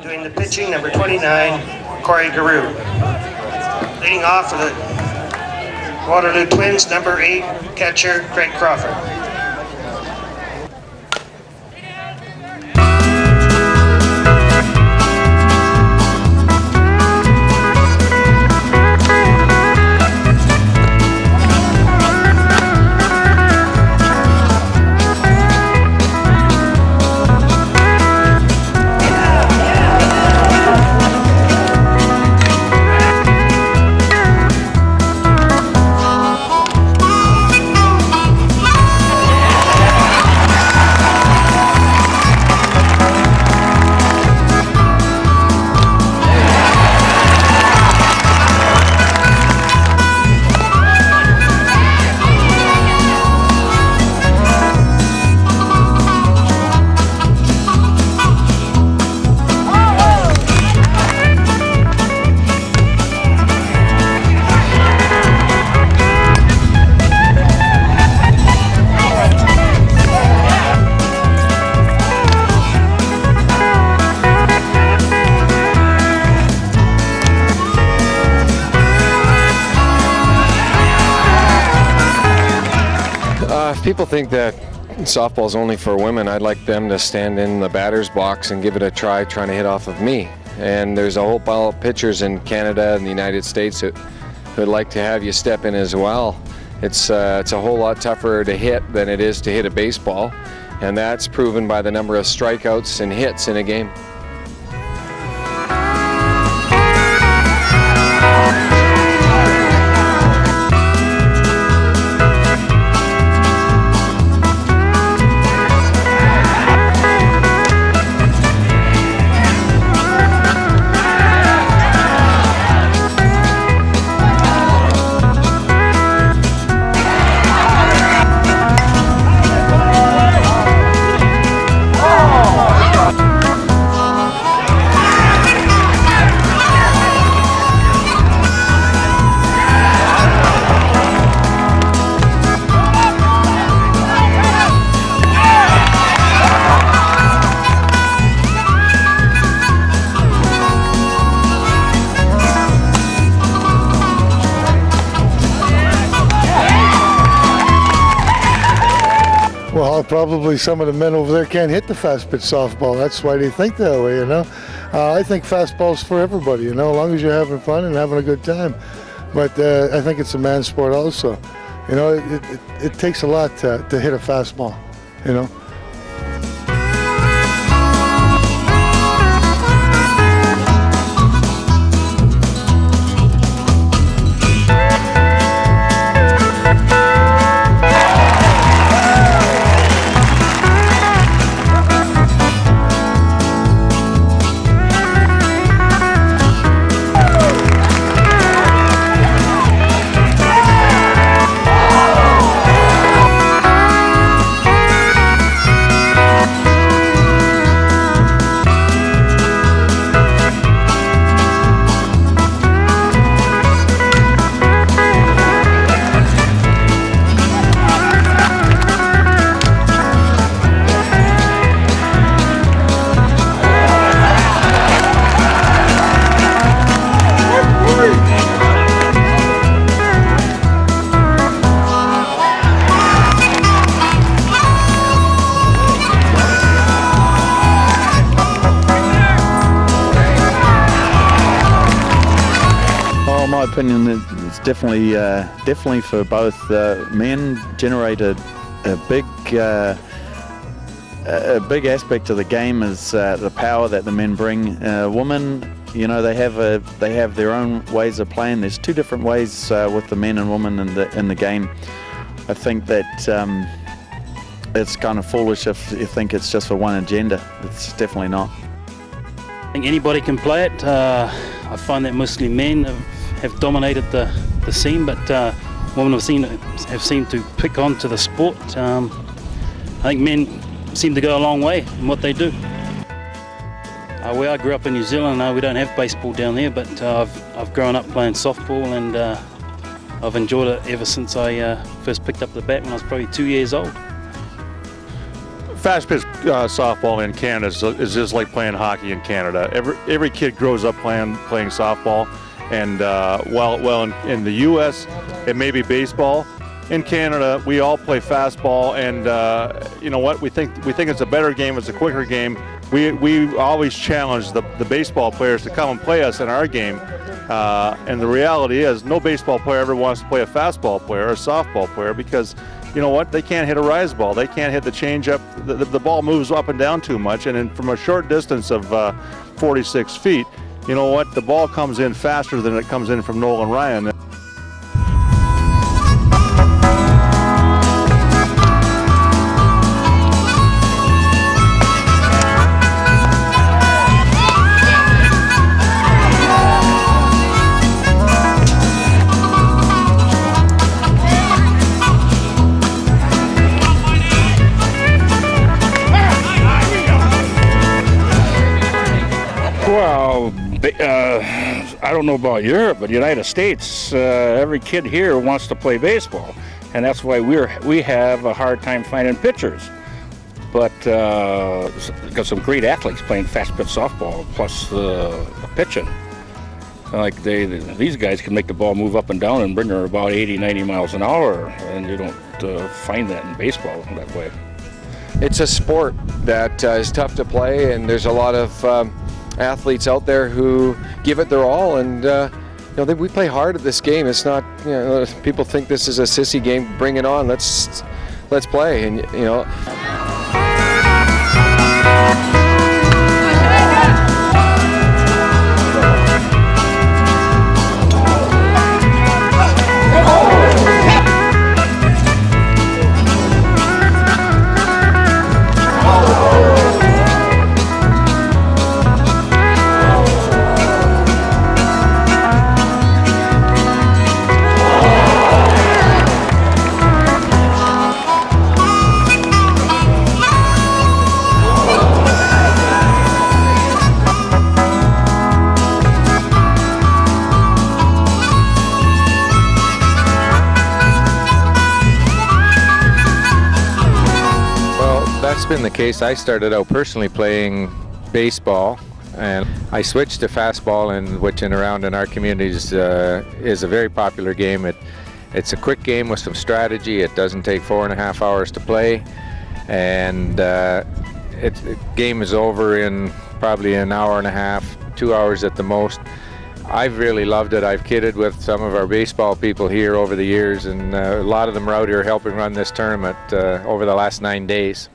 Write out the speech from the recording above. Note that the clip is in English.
Doing the pitching, number 29, Corey Garou. Leading off for the Waterloo Twins, number 8, catcher Craig Crawford. If people think that softball is only for women, I'd like them to stand in the batter's box and give it a try trying to hit off of me. And there's a whole pile of pitchers in Canada and the United States who'd like to have you step in as well. It's a whole lot tougher to hit than it is to hit a baseball, and that's proven by the number of strikeouts and hits in a game. Well, probably some of the men over there can't hit the fast pitch softball. That's why they think that way, you know. I think fastball's for everybody, you know, as long as you're having fun and having a good time. But I think it's a man's sport also. You know, it takes a lot to hit a fastball, you know. My opinion, it's definitely for both. Men generate a big aspect of the game is the power that the men bring. Women, you know, they have their own ways of playing. There's two different ways with the men and women in the game. I think that it's kind of foolish if you think it's just for one agenda. It's definitely not. I think anybody can play it. I find that mostly men have dominated the scene, but women have seemed to pick on to the sport. I think men seem to go a long way in what they do. Where I grew up in New Zealand, we don't have baseball down there, but I've grown up playing softball, and I've enjoyed it ever since I first picked up the bat when I was probably 2 years old. Fast pitch softball in Canada is just like playing hockey in Canada. Every kid grows up playing softball, and while in the U.S. it may be baseball, in Canada we all play fastball, and you know what? We think it's a better game. It's a quicker game. We always challenge the baseball players to come and play us in our game, and the reality is no baseball player ever wants to play a fastball player or a softball player, because you know what? They can't hit a rise ball. They can't hit the changeup. The ball moves up and down too much, and from a short distance of 46 feet, you know what? The ball comes in faster than it comes in from Nolan Ryan. Well, I don't know about Europe, but the United States, every kid here wants to play baseball, and that's why we have a hard time finding pitchers. But got some great athletes playing fast pitch softball, plus the pitching. Like these guys can make the ball move up and down and bring her about 80, 90 miles an hour, and you don't find that in baseball that way. It's a sport that is tough to play, and there's a lot of athletes out there who give it their all, and we play hard at this game. It's not, people think this is a sissy game. Bring it on. Let's play, and That's been the case. I started out personally playing baseball, and I switched to fastball, and which around in our communities is a very popular game. It's a quick game with some strategy. It doesn't take 4.5 hours to play, and the game is over in probably an hour and a half, 2 hours at the most. I've really loved it. I've kidded with some of our baseball people here over the years, and a lot of them are out here helping run this tournament over the last 9 days.